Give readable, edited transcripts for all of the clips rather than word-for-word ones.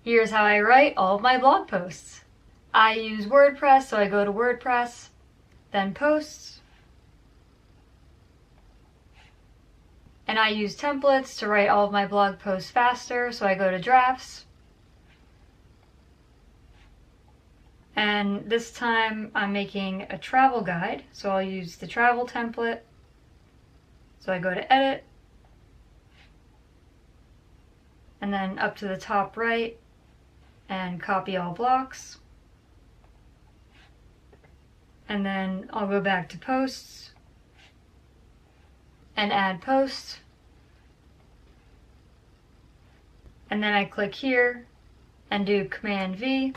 Here's how I write all of my blog posts. I use WordPress, so I go to WordPress, then Posts, and I use templates to write all of my blog posts faster, so I go to Drafts. And this time I'm making a travel guide, so I'll use the travel template. So I go to Edit, and then up to the top right, and copy all blocks. And then I'll go back to Posts, and add post. And then I click here, and do Command V,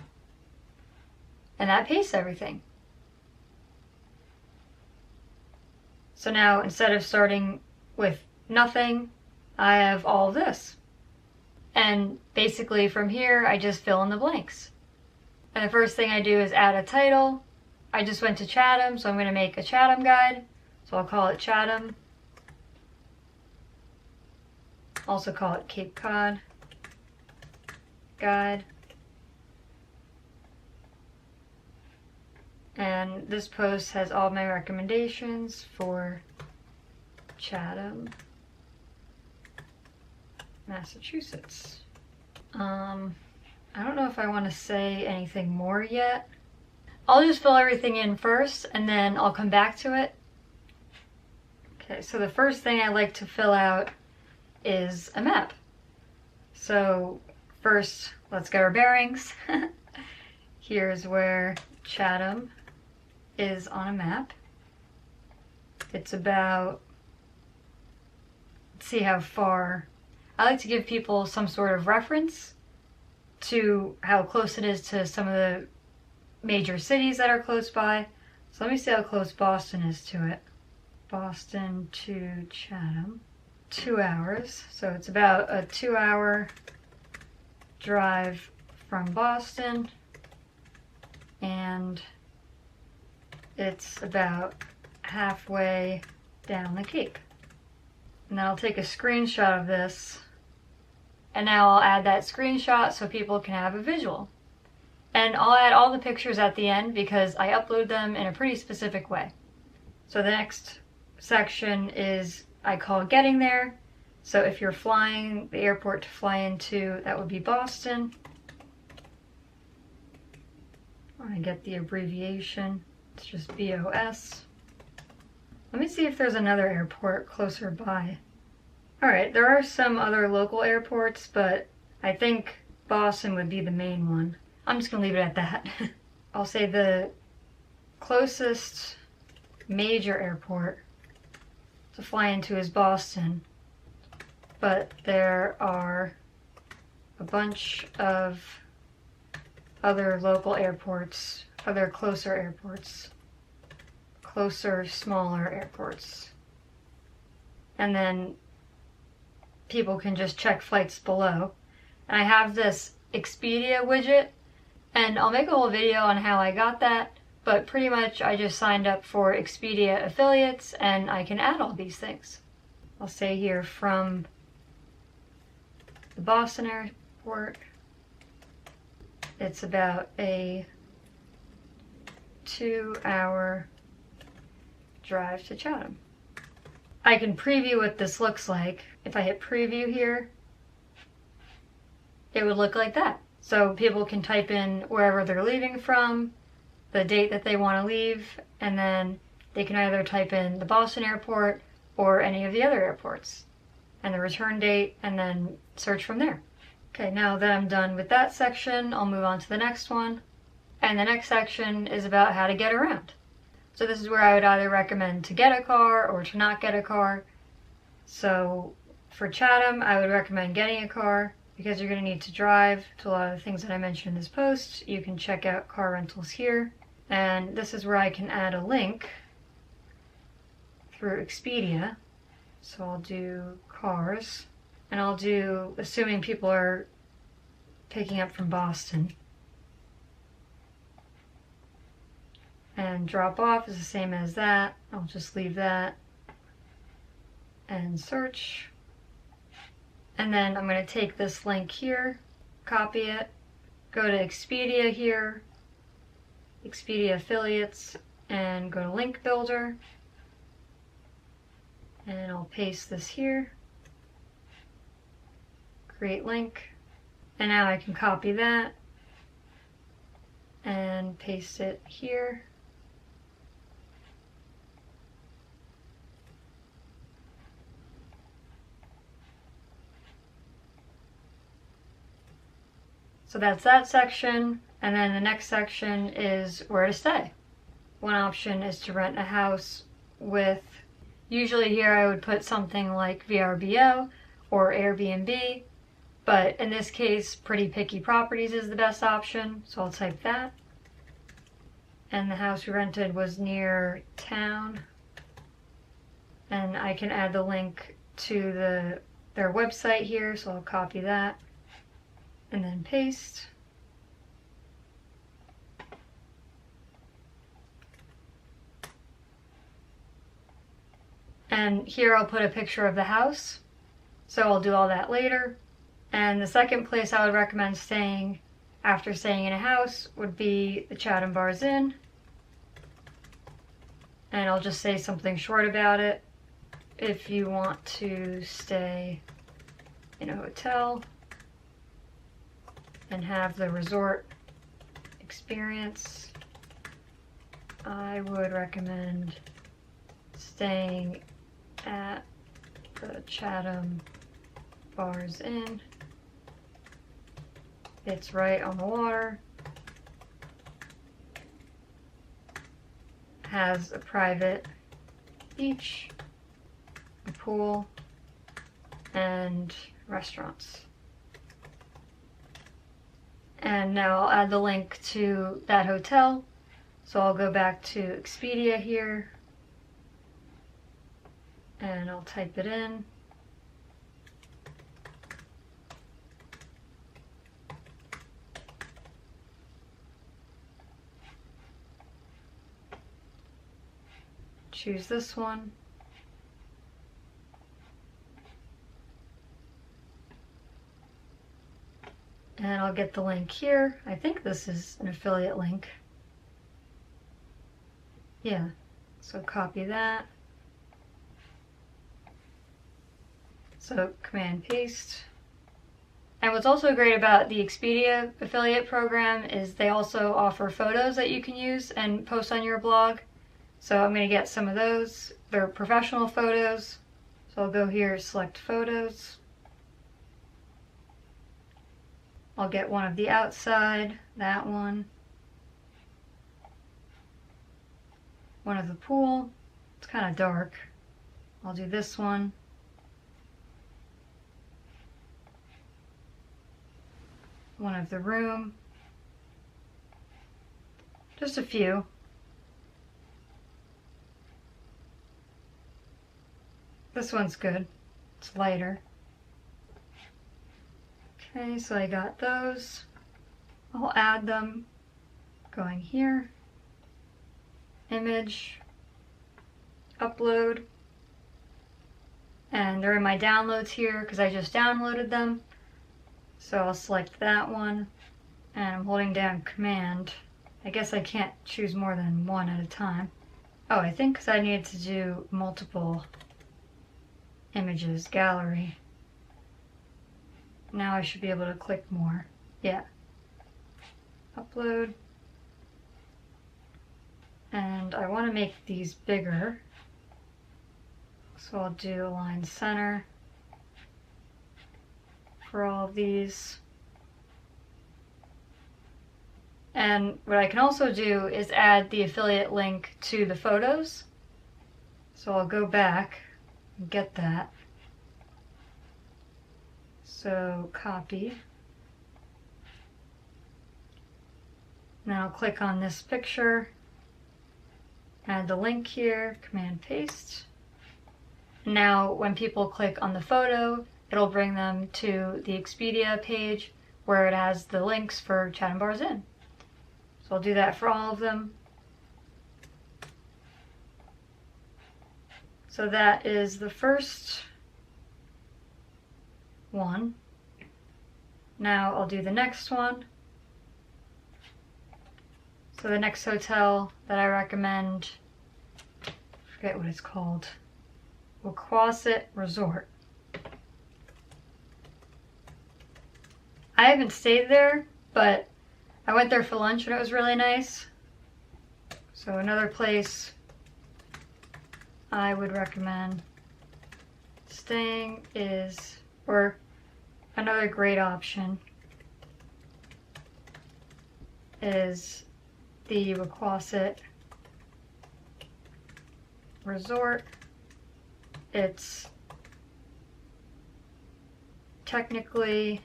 and that pastes everything. So now instead of starting with nothing, I have all of this. And basically from here, I just fill in the blanks. And the first thing I do is add a title. I just went to Chatham, so I'm going to make a Chatham guide. So I'll call it Chatham. Also call it Cape Cod Guide. And this post has all my recommendations for Chatham, Massachusetts. I don't know if I want to say anything more yet. I'll just fill everything in first and then I'll come back to it. Okay, so the first thing I like to fill out is a map. So first, let's get our bearings. Here's where Chatham is on a map. It's about, let's see how far. I like to give people some sort of reference to how close it is to some of the major cities that are close by. So let me see how close Boston is to it. Boston to Chatham, 2 hours. So it's about a 2-hour drive from Boston, and it's about halfway down the Cape. And then I'll take a screenshot of this, and now I'll add that screenshot so people can have a visual. And I'll add all the pictures at the end because I upload them in a pretty specific way. So the next section is I call getting there. So if you're flying, the airport to fly into, that would be Boston. I want to get the abbreviation. It's just BOS. Let me see if there's another airport closer by. Alright, there are some other local airports, but I think Boston would be the main one. I'm just going to leave it at that. I'll say the closest major airport to fly into is Boston, but there are a bunch of other local airports, other closer airports, closer, smaller airports. And then people can just check flights below. And I have this Expedia widget, and I'll make a whole video on how I got that, but pretty much I just signed up for Expedia affiliates and I can add all these things. I'll say here from the Boston airport, it's about a 2-hour drive to Chatham. I can preview what this looks like. If I hit preview here, it would look like that. So people can type in wherever they're leaving from, the date that they want to leave, and then they can either type in the Boston airport or any of the other airports and the return date, and then search from there. Okay, now that I'm done with that section, I'll move on to the next one. And the next section is about how to get around. So this is where I would either recommend to get a car or to not get a car. So for Chatham, I would recommend getting a car because you're going to need to drive to a lot of the things that I mentioned in this post. You can check out car rentals here. And this is where I can add a link through Expedia. So I'll do cars, and I'll do, assuming people are picking up from Boston. And drop off is the same as that. I'll just leave that and search. And then I'm going to take this link here, copy it, go to Expedia here, Expedia affiliates, and go to link builder. And I'll paste this here, create link, and now I can copy that and paste it here. So that's that section, and then the next section is where to stay. One option is to rent a house with, usually here I would put something like VRBO or Airbnb, but in this case, Pretty Picky Properties is the best option, so I'll type that. And the house we rented was near town, and I can add the link to their website here, so I'll copy that and then paste. And here I'll put a picture of the house, so I'll do all that later. And the second place I would recommend staying after staying in a house would be the Chatham Bars Inn. And I'll just say something short about it. If you want to stay in a hotel and have the resort experience, I would recommend staying at the Chatham Bars Inn. It's right on the water, has a private beach, a pool, and restaurants. And now I'll add the link to that hotel. So I'll go back to Expedia here, and I'll type it in. Choose this one. And I'll get the link here. I think this is an affiliate link. Yeah, so copy that. So Command paste. And what's also great about the Expedia affiliate program is they also offer photos that you can use and post on your blog. So I'm going to get some of those. They're professional photos. So I'll go here, select photos. I'll get one of the outside, that one. One of the pool. It's kind of dark. I'll do this one. One of the room. Just a few. This one's good. It's lighter. Okay, so I got those. I'll add them. Going here. Image. Upload. And they're in my downloads here because I just downloaded them. So I'll select that one. And I'm holding down Command. I guess I can't choose more than one at a time. Oh, I think because I needed to do multiple images, gallery. Now I should be able to click more. Yeah. Upload. And I want to make these bigger. So I'll do align center for all of these. And what I can also do is add the affiliate link to the photos. So I'll go back and get that. So copy. And then I'll click on this picture, add the link here, Command paste. Now when people click on the photo, it'll bring them to the Expedia page where it has the links for Chatham Bars Inn. So I'll do that for all of them. So that is the first one. Now I'll do the next one. So the next hotel that I recommend, I forget what it's called, Wordpress Resort. I haven't stayed there, but I went there for lunch and it was really nice. So another place I would recommend staying is, or another great option is the Wordpress Resort. It's technically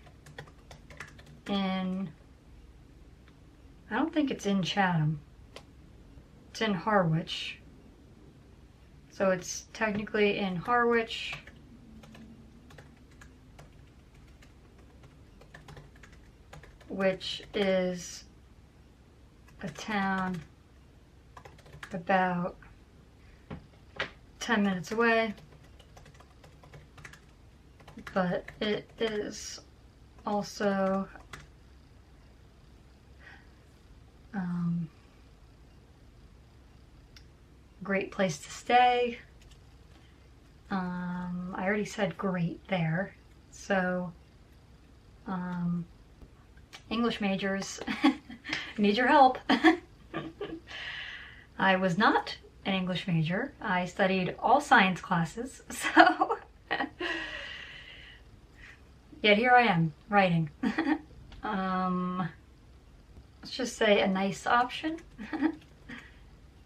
in, I don't think it's in Chatham. It's in Harwich. So it's technically in Harwich. Which is a town about 10 minutes away. But it is also great place to stay. I already said great there. So, English majors, need your help. I was not an English major. I studied all science classes, so yet here I am, writing. Let's just say a nice option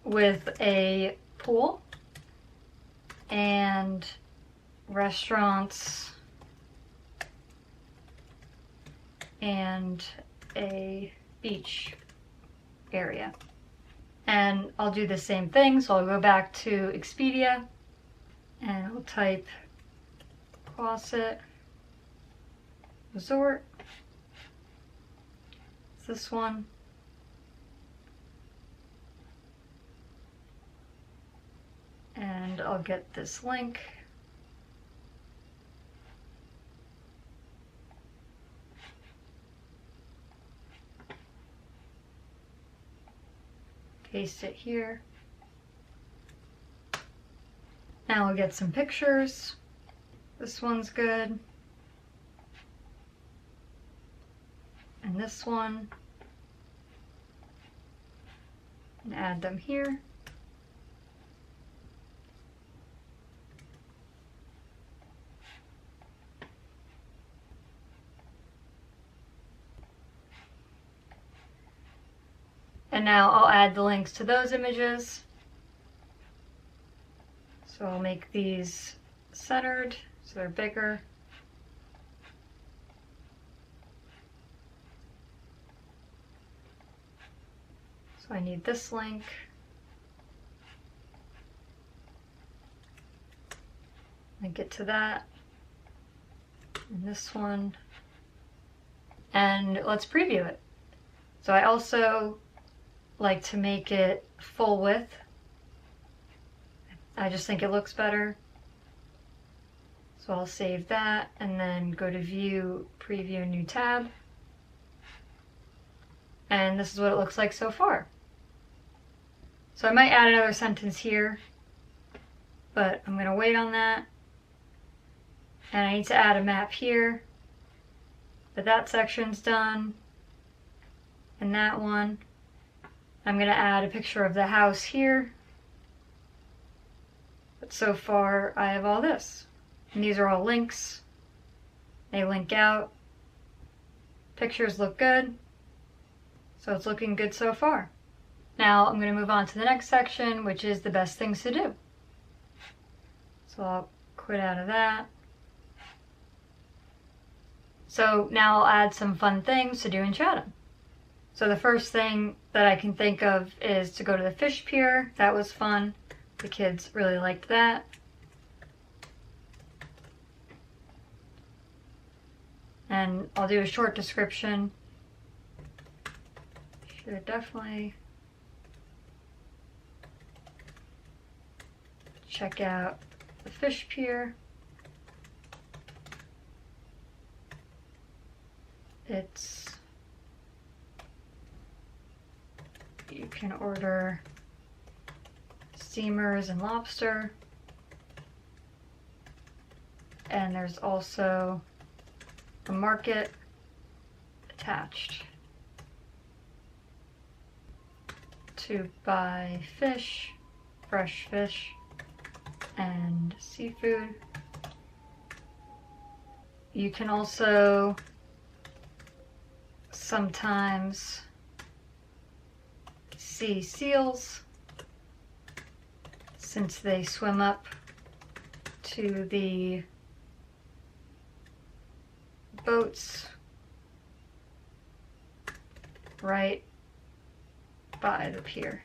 with a pool and restaurants and a beach area. And I'll do the same thing, so I'll go back to Expedia and I'll type Wordpress Resort. It's this one. And I'll get this link. Paste it here. Now we'll get some pictures. This one's good. And this one. And add them here. And now I'll add the links to those images. So I'll make these centered so they're bigger. So I need this link. Link it to that. And this one. And let's preview it. So I also like to make it full width. I just think it looks better. So I'll save that and then go to View, Preview, New tab. And this is what it looks like so far. So I might add another sentence here, but I'm gonna wait on that. And I need to add a map here, but that section's done. And that one. I'm gonna add a picture of the house here. But so far I have all this. And these are all links. They link out. Pictures look good. So it's looking good so far. Now I'm gonna move on to the next section, which is the best things to do. So I'll quit out of that. So now I'll add some fun things to do in Chatham. So the first thing that I can think of is to go to the fish pier. That was fun. The kids really liked that. And I'll do a short description. Should definitely check out the fish pier. you can order steamers and lobster. And there's also a market attached to buy fish, fresh fish, and seafood. You can also sometimes see seals since they swim up to the boats right by the pier.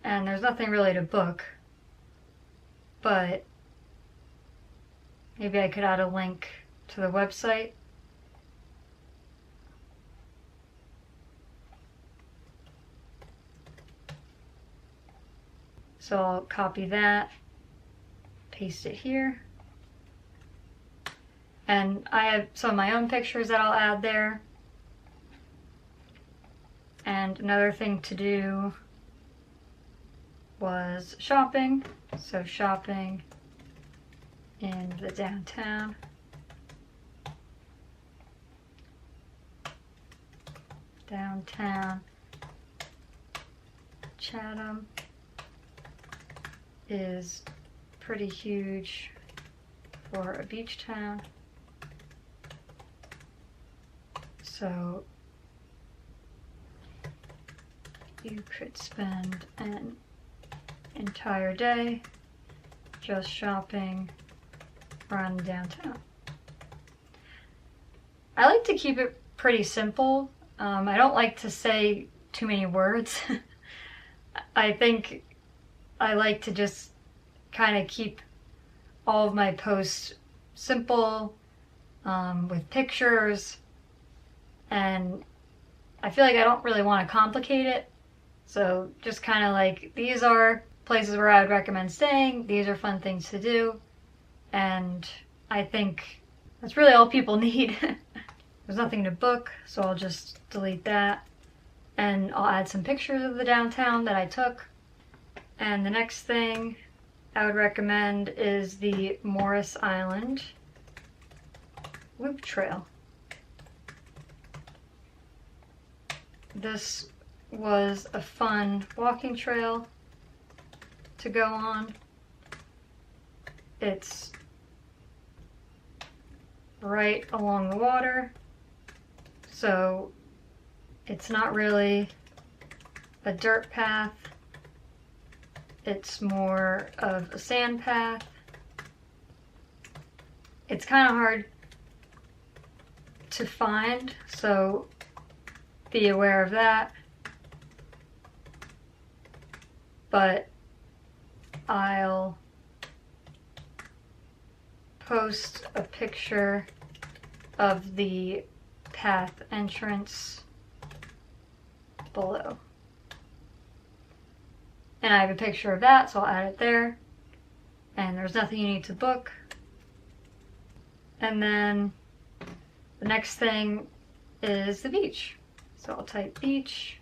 And there's nothing really to book, but maybe I could add a link to the website. So I'll copy that, paste it here. And I have some of my own pictures that I'll add there. And another thing to do was shopping. So shopping in the downtown. Downtown Chatham is pretty huge for a beach town. So you could spend an entire day just shopping around downtown. I like to keep it pretty simple. I don't like to say too many words. I think I like to just kind of keep all of my posts simple, with pictures, and I feel like I don't really want to complicate it. So just kind of like, these are places where I would recommend staying, these are fun things to do, and I think that's really all people need. There's nothing to book, so I'll just delete that, and I'll add some pictures of the downtown that I took. And the next thing I would recommend is the Morris Island Loop Trail. This was a fun walking trail to go on. It's right along the water, so it's not really a dirt path. It's more of a sand path. It's kind of hard to find, so be aware of that. But I'll post a picture of the path entrance below. And I have a picture of that, so I'll add it there. And there's nothing you need to book. And then the next thing is the beach. So I'll type beach.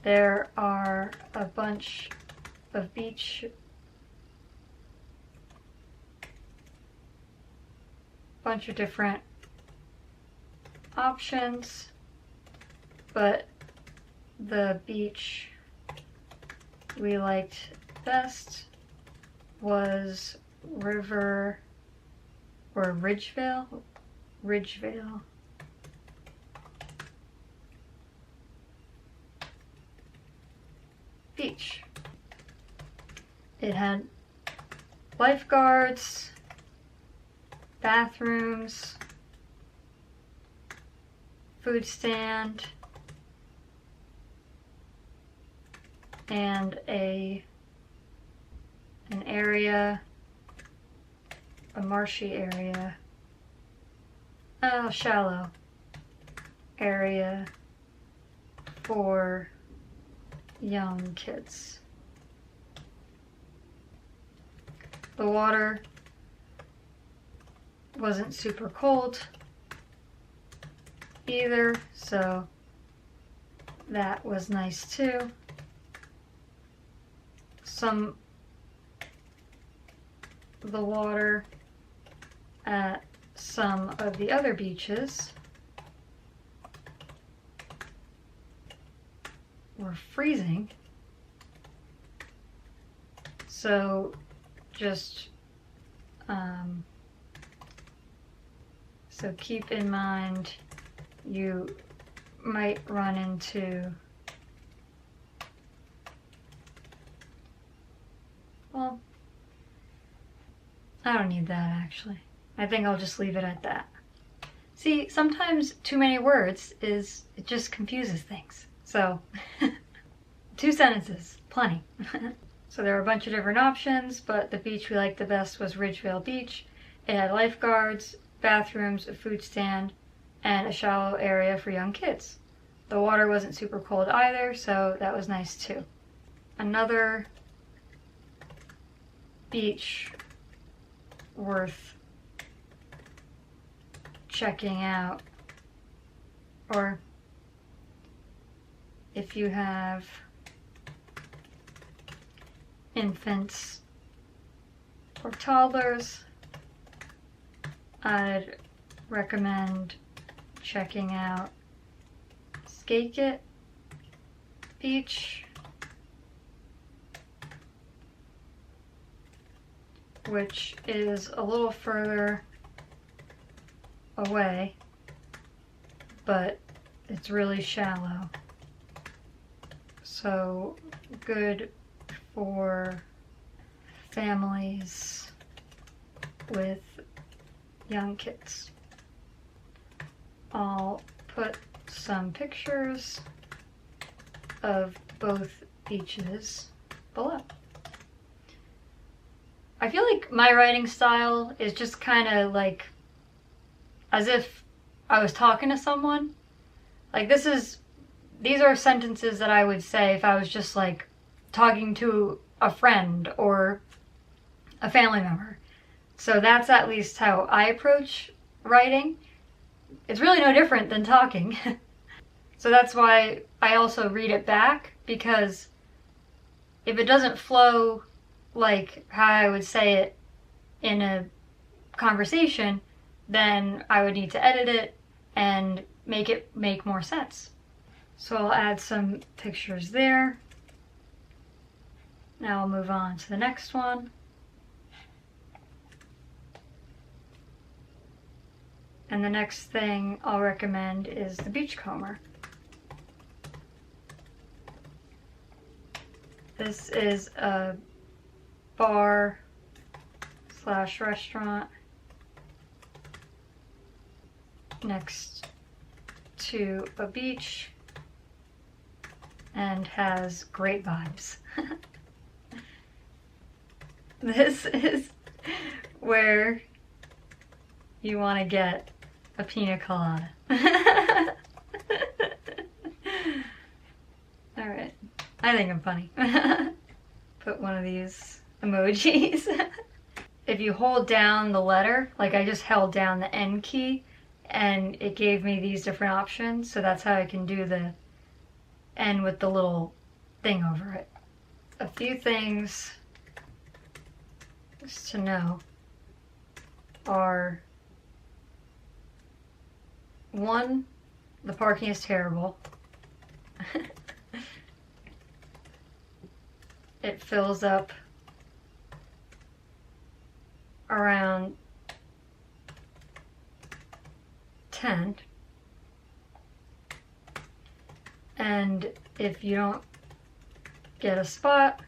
There are a bunch of different options, but the beach we liked best was Ridgevale Beach. It had lifeguards, bathrooms, food stand, and an area, a marshy area, a shallow area for young kids. The water wasn't super cold, either, so that was nice too. The water at some of the other beaches were freezing, so just so keep in mind you might run into, well, I don't need that actually. I think I'll just leave it at that. See, sometimes too many words it just confuses things. So 2 sentences, plenty. So there were a bunch of different options, but the beach we liked the best was Ridgevale Beach. It had lifeguards, bathrooms, a food stand, and a shallow area for young kids. The water wasn't super cold either, so that was nice too. Another beach worth checking out, or if you have infants or toddlers, I'd recommend checking out Skakit Beach, which is a little further away, but it's really shallow, so good for families with young kids. I'll put some pictures of both beaches below. I feel like my writing style is just kind of like as if I was talking to someone. Like these are sentences that I would say if I was just like talking to a friend or a family member. So that's at least how I approach writing. It's really no different than talking. So that's why I also read it back, because if it doesn't flow like how I would say it in a conversation, then I would need to edit it and make it make more sense. So I'll add some pictures there. Now I'll move on to the next one. And the next thing I'll recommend is the Beachcomber. This is a bar/restaurant next to a beach and has great vibes. This is where you want to get a pina colada. Alright, I think I'm funny. Put one of these emojis. If you hold down the letter, like I just held down the N key and it gave me these different options, so that's how I can do the N with the little thing over it. A few things just to know are: 1, the parking is terrible. It fills up around 10, and if you don't get a spot,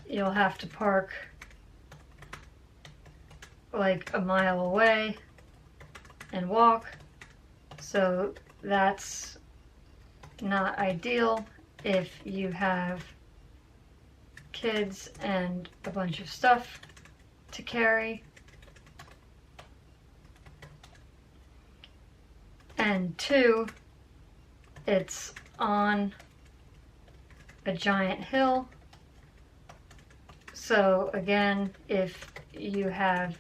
you'll have to park like a mile away and walk, so that's not ideal if you have kids and a bunch of stuff to carry. And 2, it's on a giant hill, so again, if you have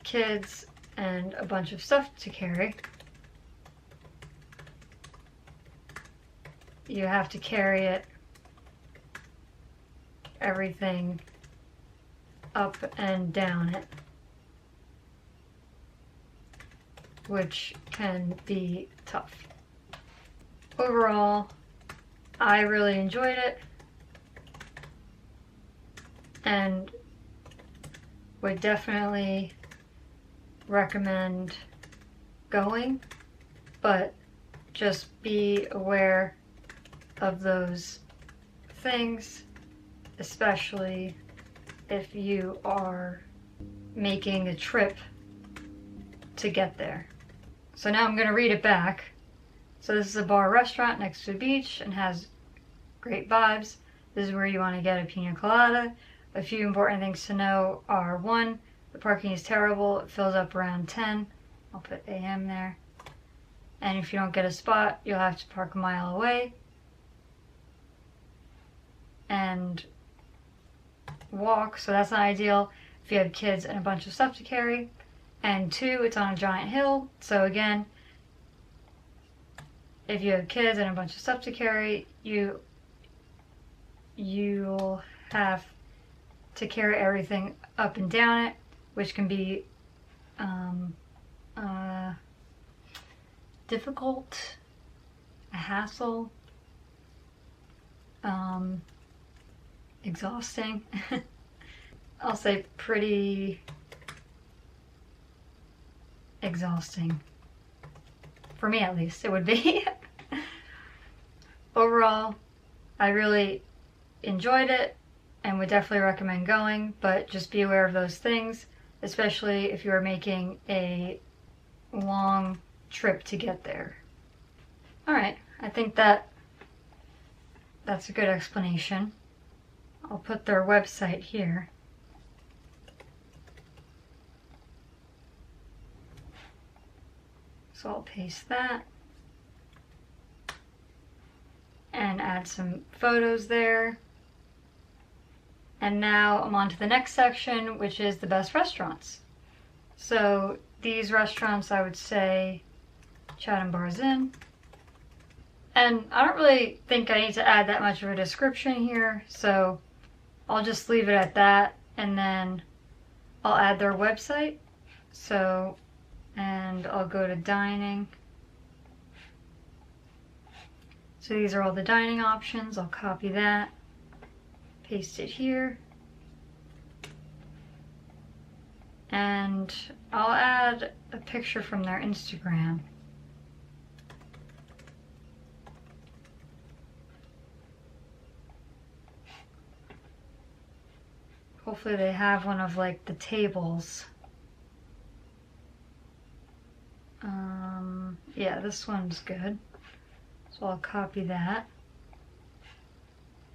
kids and a bunch of stuff to carry. You have to carry it, everything up and down it, which can be tough. Overall, I really enjoyed it and would definitely recommend going, but just be aware of those things, especially if you are making a trip to get there. So now I'm going to read it back. So this is a bar restaurant next to the beach and has great vibes. This is where you want to get a pina colada. A few important things to know are: 1, the parking is terrible. It fills up around 10. I'll put AM there. And if you don't get a spot, you'll have to park a mile away and walk, so that's not ideal if you have kids and a bunch of stuff to carry. And 2, it's on a giant hill, so again, if you have kids and a bunch of stuff to carry, you'll have to carry everything up and down it, which can be difficult, a hassle, exhausting. I'll say pretty exhausting. For me, at least, it would be. Overall, I really enjoyed it and would definitely recommend going, but just be aware of those things, especially if you're making a long trip to get there. Alright, I think that's a good explanation. I'll put their website here. So I'll paste that and add some photos there. And now I'm on to the next section, which is the best restaurants. So these restaurants, I would say Chatham Bar's Inn. And I don't really think I need to add that much of a description here, so I'll just leave it at that, and then I'll add their website. So, and I'll go to dining. So these are all the dining options. I'll copy that, paste it here, and I'll add a picture from their Instagram. Hopefully they have one of like the tables. Yeah, this one's good. So I'll copy that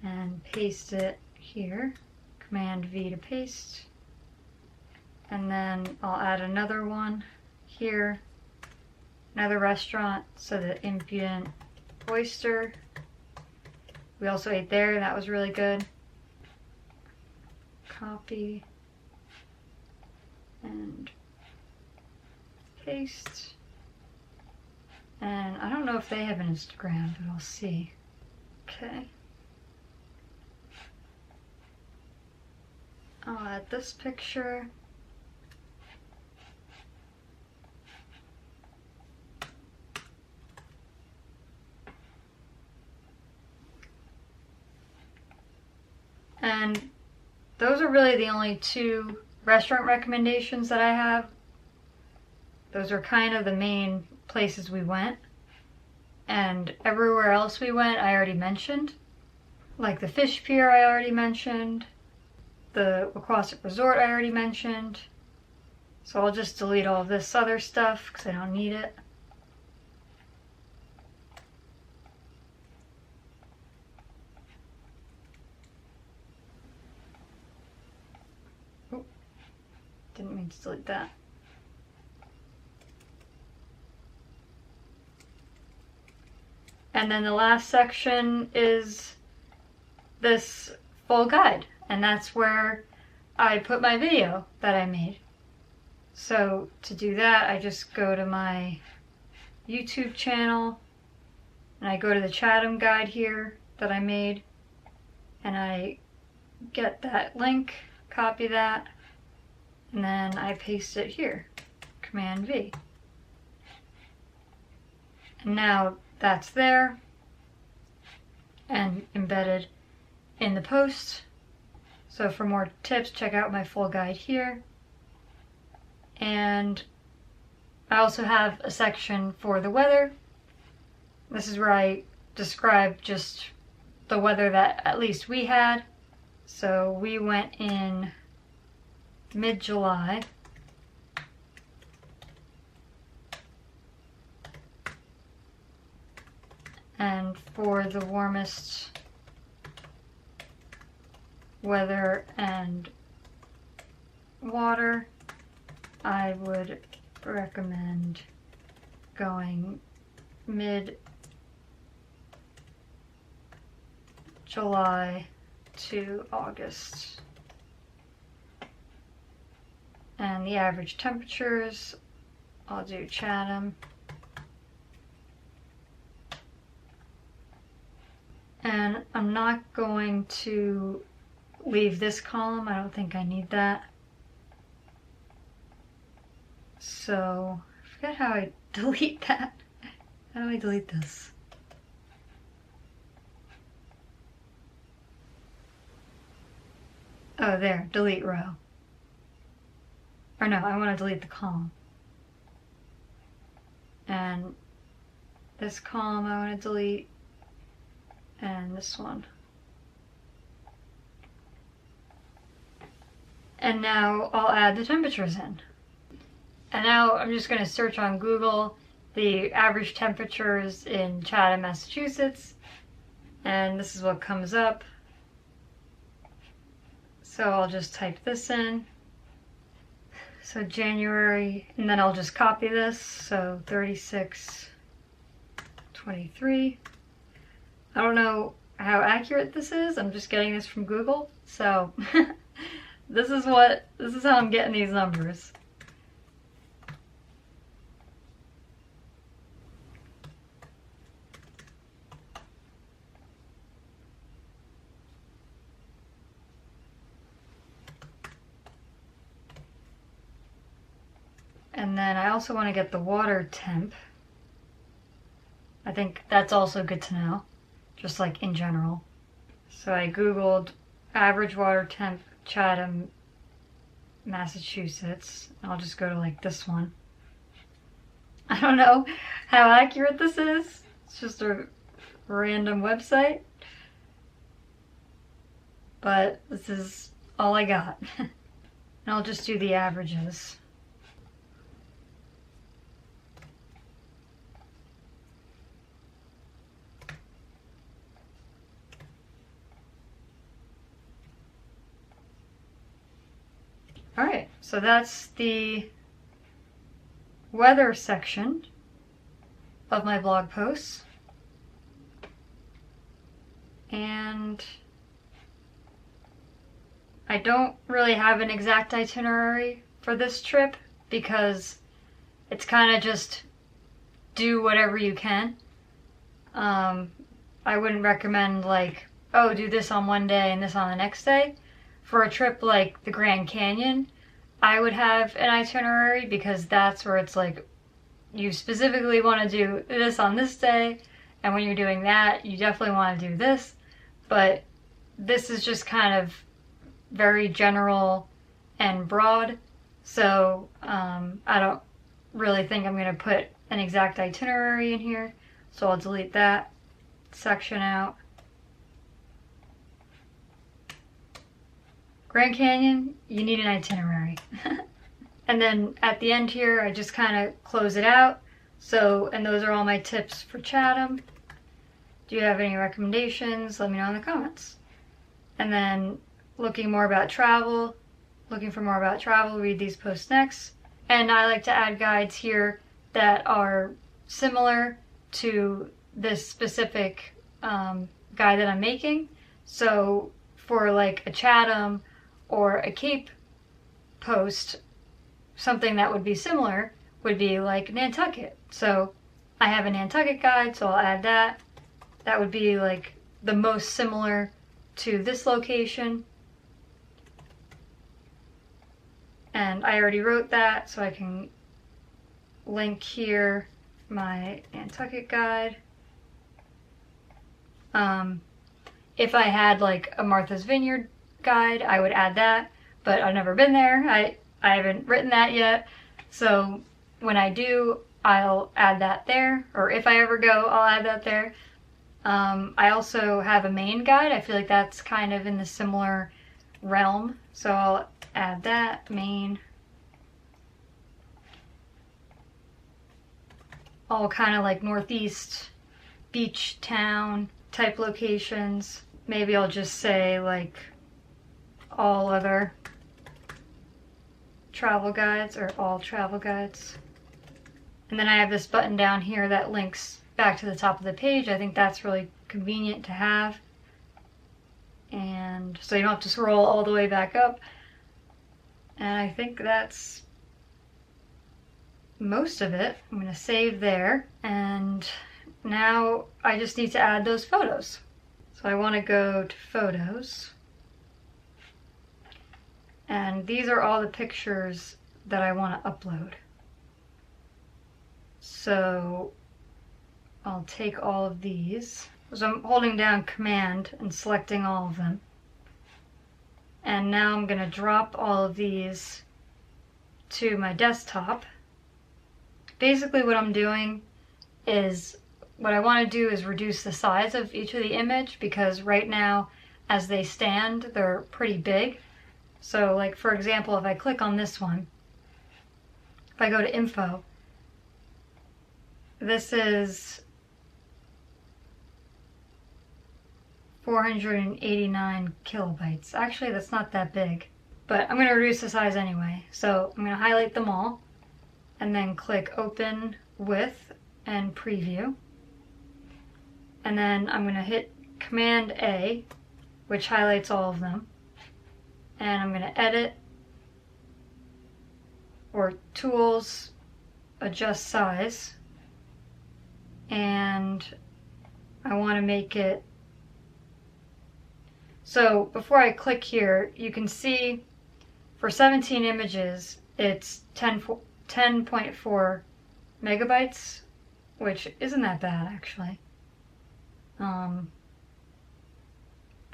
and paste it here. Command V to paste. And then I'll add another one here. Another restaurant, so the Impudent Oyster. We also ate there, that was really good. Copy and paste. And I don't know if they have an Instagram, but I'll see. Okay. I'll add this picture. And those are really the only 2 restaurant recommendations that I have. Those are kind of the main places we went. And everywhere else we went, I already mentioned. Like the Fish Pier, I already mentioned. The Aquatic Resort, I already mentioned. So I'll just delete all of this other stuff because I don't need it. Oh, didn't mean to delete that. And then the last section is this full guide, and that's where I put my video that I made. So to do that, I just go to my YouTube channel and I go to the Chatham guide here that I made, and I get that link, copy that, and then I paste it here, Command V. And now that's there and embedded in the post. So for more tips, check out my full guide here. And I also have a section for the weather. This is where I describe just the weather that at least we had. So we went in mid-July. And for the warmest weather and water, I would recommend going mid-July to August. And the average temperatures, I'll do Chatham. And I'm not going to leave this column. I don't think I need that. So, I forget how I delete that. How do I delete this? Oh, there, delete row. Or no, I want to delete the column. And this column I want to delete, and this one. And now I'll add the temperatures in. And now I'm just going to search on Google the average temperatures in Chatham, Massachusetts, and this is what comes up. So I'll just type this in. So January, and then I'll just copy this. So 36.23. I don't know how accurate this is. I'm just getting this from Google. So this is how I'm getting these numbers. And then I also want to get the water temp. I think that's also good to know, just like in general. So I Googled average water temp Chatham, Massachusetts. I'll just go to like this one. I don't know how accurate this is. It's just a random website. But this is all I got. And I'll just do the averages. Alright, so that's the weather section of my blog posts. And I don't really have an exact itinerary for this trip because it's kind of just do whatever you can. I wouldn't recommend like, oh, do this on one day and this on the next day. For a trip like the Grand Canyon, I would have an itinerary because that's where it's like you specifically want to do this on this day, and when you're doing that, you definitely want to do this. But this is just kind of very general and broad, so I don't really think I'm going to put an exact itinerary in here, so I'll delete that section out. Grand Canyon, you need an itinerary. And then at the end here, I just kind of close it out. So, and those are all my tips for Chatham. Do you have any recommendations? Let me know in the comments. And then looking for more about travel, read these posts next. And I like to add guides here that are similar to this specific guide that I'm making. So for like a Chatham or a Cape post, something that would be similar would be like Nantucket. So I have a Nantucket guide, so I'll add that. That would be like the most similar to this location. And I already wrote that, so I can link here my Nantucket guide. If I had like a Martha's Vineyard guide, I would add that, but I've never been there. I haven't written that yet. So when I do, I'll add that there, or if I ever go, I'll add that there. I also have a Maine guide. I feel like that's kind of in the similar realm, so I'll add that, Maine. All kind of like northeast beach town type locations. Maybe I'll just say like all other travel guides or all travel guides. And then I have this button down here that links back to the top of the page. I think that's really convenient to have. And so you don't have to scroll all the way back up. And I think that's most of it. I'm going to save there. And now I just need to add those photos. So I want to go to photos. And these are all the pictures that I want to upload. So I'll take all of these. So I'm holding down Command and selecting all of them. And now I'm going to drop all of these to my desktop. Basically what I'm doing is, what I want to do is reduce the size of each of the image, because right now as they stand they're pretty big. So like for example, if I click on this one, if I go to info, this is 489 kilobytes. Actually, that's not that big, but I'm going to reduce the size anyway. So I'm going to highlight them all and then click Open With and Preview. And then I'm going to hit Command A, which highlights all of them. And I'm going to edit, or Tools, Adjust Size. And I want to make it, so before I click here, you can see for 17 images, it's 10.4 megabytes, which isn't that bad actually. But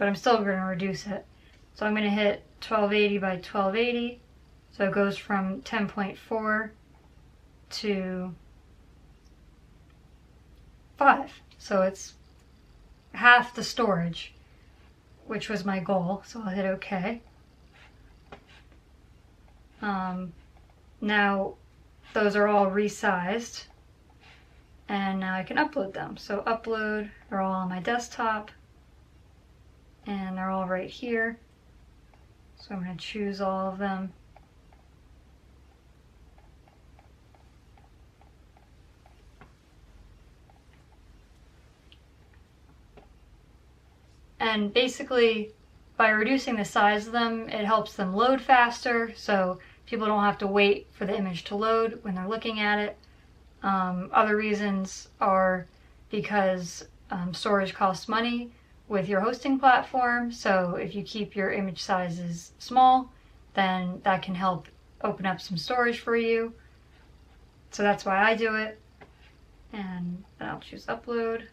I'm still going to reduce it. So I'm going to hit 1280 by 1280. So it goes from 10.4 to 5. So it's half the storage, which was my goal. So I'll hit OK. Now those are all resized, and now I can upload them. So upload, they're all on my desktop, and they're all right here. So I'm going to choose all of them. And basically, by reducing the size of them, it helps them load faster, so people don't have to wait for the image to load when they're looking at it. Other reasons are because storage costs money with your hosting platform, so if you keep your image sizes small, then that can help open up some storage for you. So that's why I do it. And then I'll choose Upload.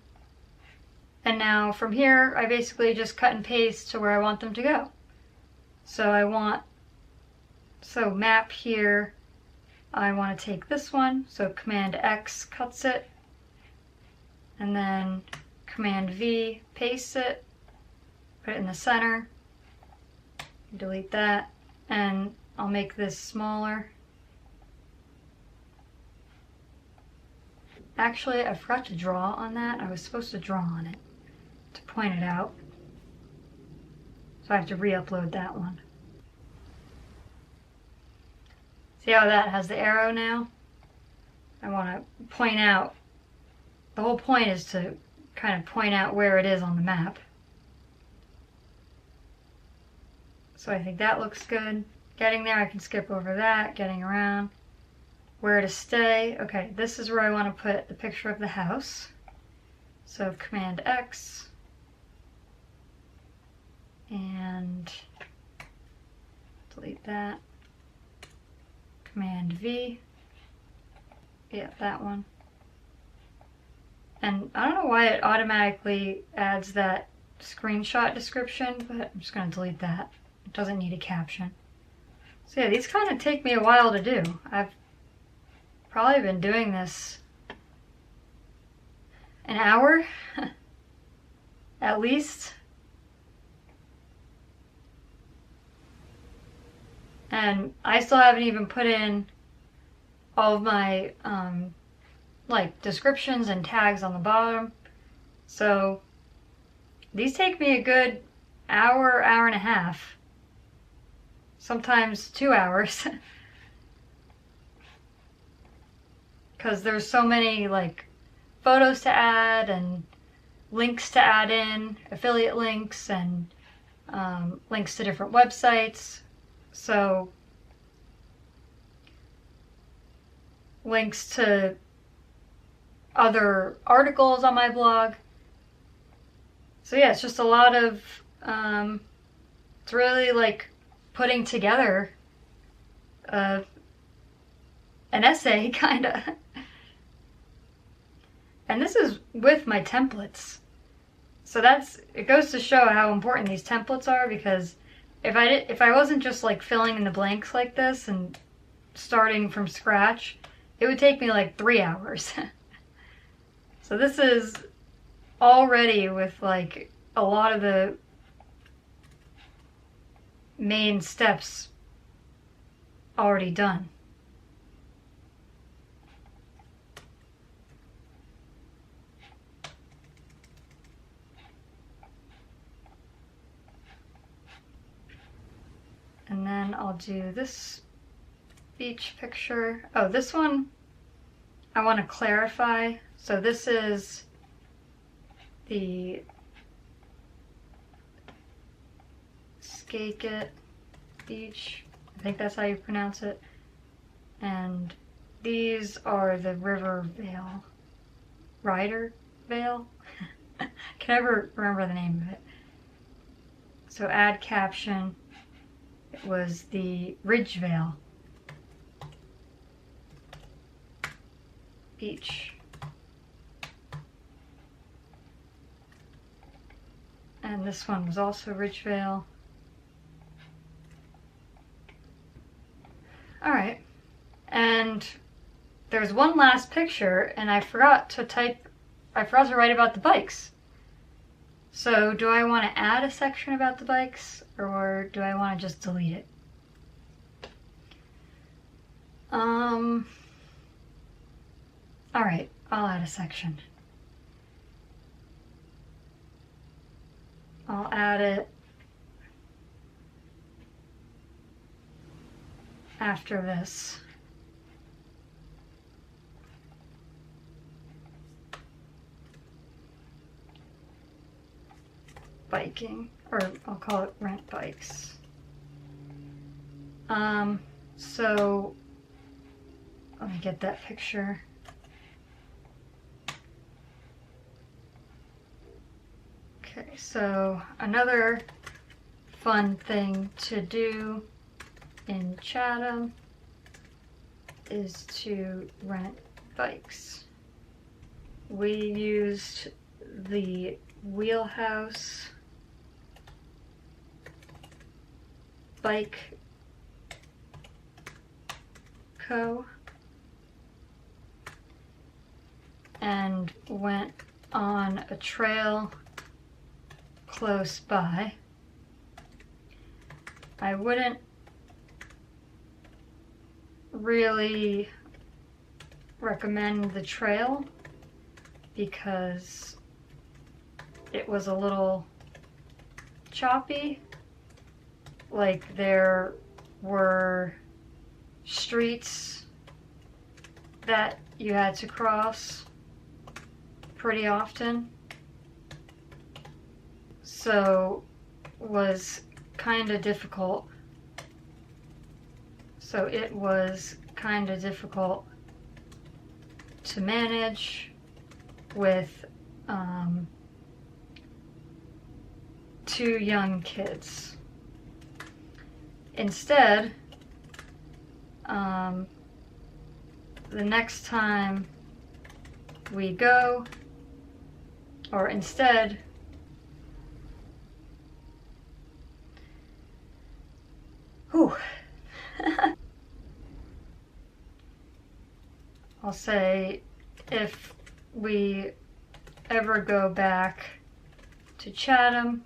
And now from here, I basically just cut and paste to where I want them to go. So map here, I want to take this one, so Command X cuts it, and then Command V pastes it, put it in the center, delete that, and I'll make this smaller. Actually, I forgot to draw on that. I was supposed to draw on it to point it out. So I have to re-upload that one. See how that has the arrow now? I want to point out, the whole point is to kind of point out where it is on the map. So I think that looks good. Getting there, I can skip over that. Getting around. Where to stay. Okay, this is where I want to put the picture of the house. So Command X. And delete that. Command V. Yeah, that one. And I don't know why it automatically adds that screenshot description, but I'm just going to delete that. It doesn't need a caption. So yeah, these kind of take me a while to do. I've probably been doing this an hour, at least. And I still haven't even put in all of my like descriptions and tags on the bottom. So these take me a good hour, hour and a half. Sometimes 2 hours. Because there's so many like photos to add and links to add in, affiliate links and links to different websites. So links to other articles on my blog. So yeah, it's just a lot of, it's really like putting together an essay, kinda. And this is with my templates. So it goes to show how important these templates are, because if I wasn't just like filling in the blanks like this and starting from scratch, it would take me like 3 hours. So this is already with like a lot of the main steps already done. And then I'll do this beach picture. Oh, this one I want to clarify. So this is the Skakit Beach. I think that's how you pronounce it. And these are the Rider Vale? Can never remember the name of it. So add caption. It was the Ridgevale Beach. And this one was also Ridgevale. Alright. And there's one last picture, and I forgot to write about the bikes. So do I want to add a section about the bikes, or do I want to just delete it? Alright, I'll add a section. I'll add it after this. Biking, or I'll call it rent bikes. So let me get that picture. Okay, so another fun thing to do in Chatham is to rent bikes. We used the Wheelhouse Bike Co. and went on a trail close by. I wouldn't really recommend the trail because it was a little choppy. Like there were streets that you had to cross pretty often. So was kind of difficult. so it was kind of difficult to manage with 2 young kids. Instead, the next time we go, or instead, I'll say if we ever go back to Chatham,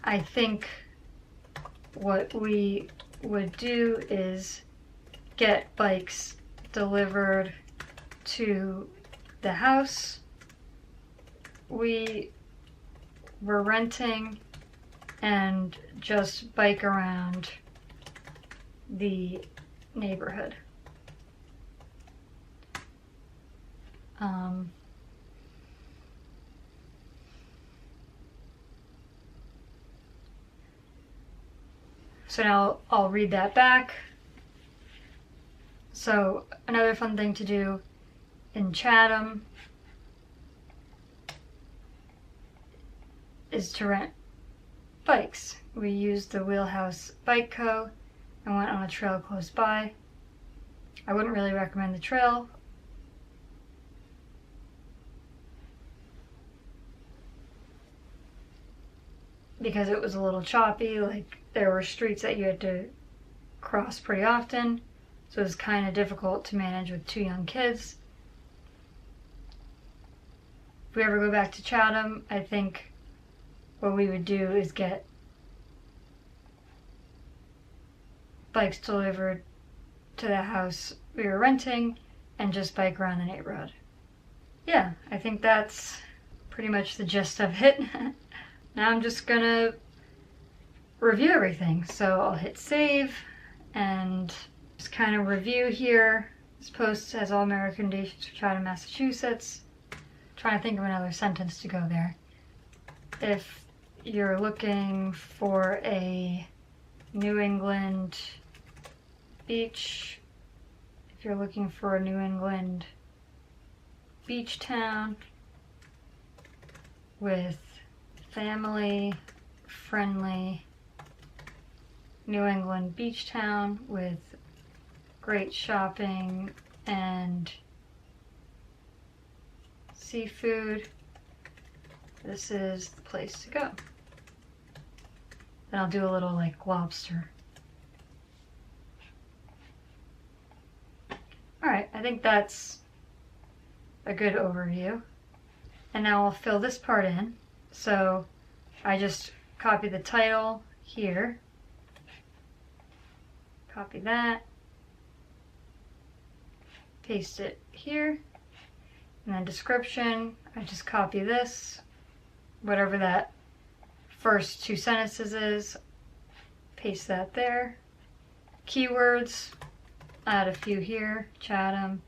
I think what we would do is get bikes delivered to the house we were renting and just bike around the neighborhood. So now I'll read that back. So another fun thing to do in Chatham is to rent bikes. We used the Wheelhouse Bike Co. and went on a trail close by. I wouldn't really recommend the trail. Because it was a little choppy, like there were streets that you had to cross pretty often, so it was kind of difficult to manage with 2 young kids. If we ever go back to Chatham, I think what we would do is get bikes delivered to the house we were renting and just bike around the neighborhood. Yeah, I think that's pretty much the gist of it. Now I'm just gonna review everything. So I'll hit save and just kind of review here. This post has all my recommendations for Chatham, Massachusetts. Trying to think of another sentence to go there. If you're looking for a New England beach, if you're looking for a New England beach town with family-friendly New England beach town with great shopping and seafood, this is the place to go. Then I'll do a little like lobster. Alright, I think that's a good overview. And now I'll fill this part in. So I just copy the title here, copy that, paste it here, and then description, I just copy this, whatever that first 2 sentences is, paste that there. Keywords, add a few here, Chatham,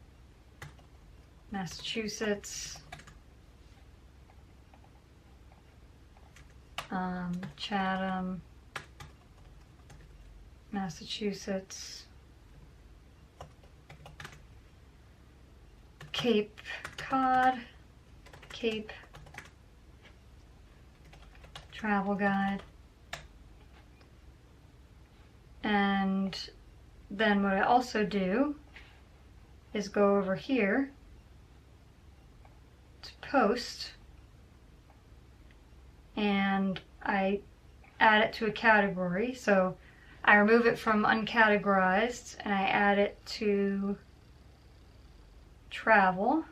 Massachusetts, Chatham, Massachusetts, Cape Cod, Cape travel guide, and then what I also do is go over here to post, and I add it to a category. So I remove it from uncategorized and I add it to travel,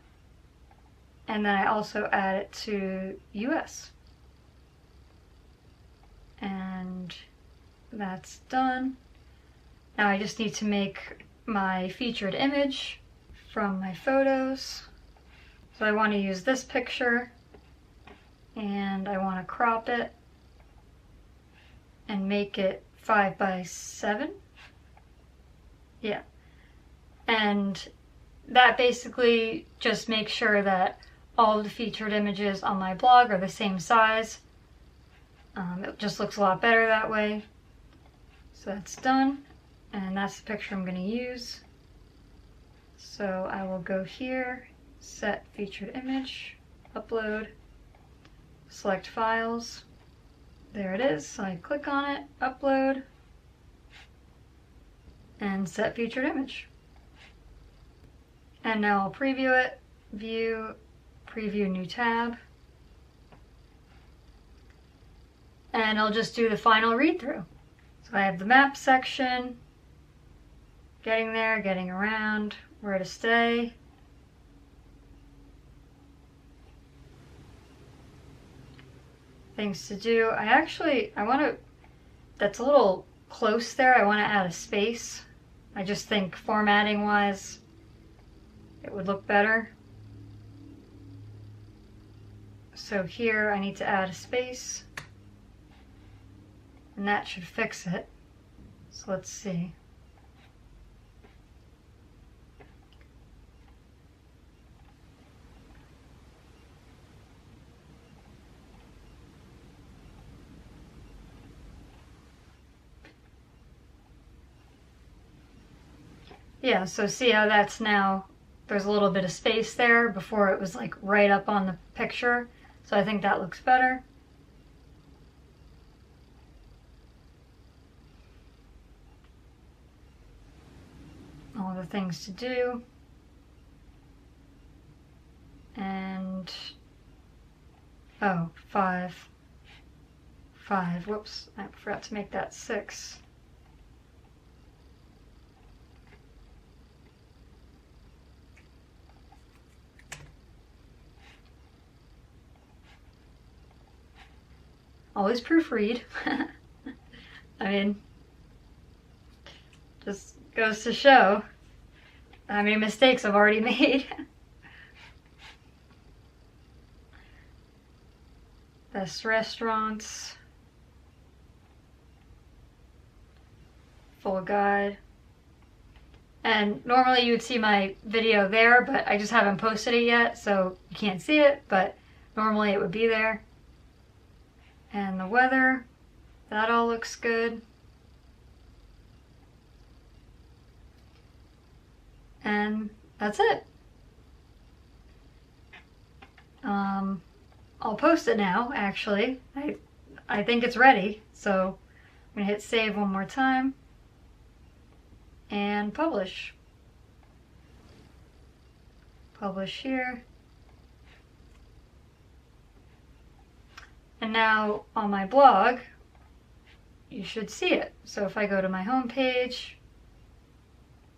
and then I also add it to US. And that's done. Now I just need to make my featured image from my photos. So I want to use this picture and I want to crop it and make it 5:7. Yeah. And that basically just makes sure that all of the featured images on my blog are the same size. It just looks a lot better that way. So that's done. and that's the picture I'm going to use. So I will go here, set featured image, upload, select files. There it is. So I click on it, upload, and set featured image. And now I'll preview it, view, preview new tab. And I'll just do the final read through. So I have the map section, getting there, getting around, where to stay. Things to do. I want to, that's a little close there. I want to add a space. I just think formatting wise, it would look better. So here I need to add a space, and that should fix it. So let's see. Yeah, so see how that's now, there's a little bit of space there. Before it was like right up on the picture. So I think that looks better. All the things to do. And, oh, 5. Whoops, I forgot to make that 6. Always proofread. I mean, just goes to show how many mistakes I've already made. Best restaurants. Full guide. And normally you would see my video there, but I just haven't posted it yet, so you can't see it, but normally it would be there. And the weather, that all looks good. And that's it. I'll post it now, actually. I think it's ready, so I'm gonna hit save one more time and publish. Publish here. And now on my blog, you should see it. So if I go to my home page,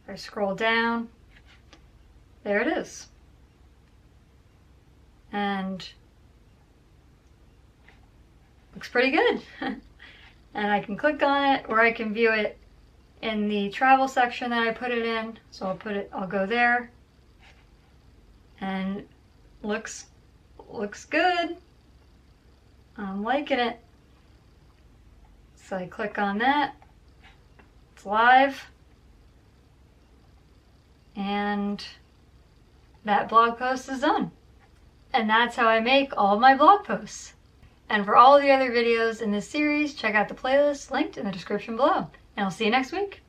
I scroll down, there it is. And looks pretty good. And I can click on it, or I can view it in the travel section that I put it in. So I'll go there, and looks good. I'm liking it. So I click on that. It's live. And that blog post is done. And that's how I make all of my blog posts. And for all of the other videos in this series, check out the playlist linked in the description below. And I'll see you next week.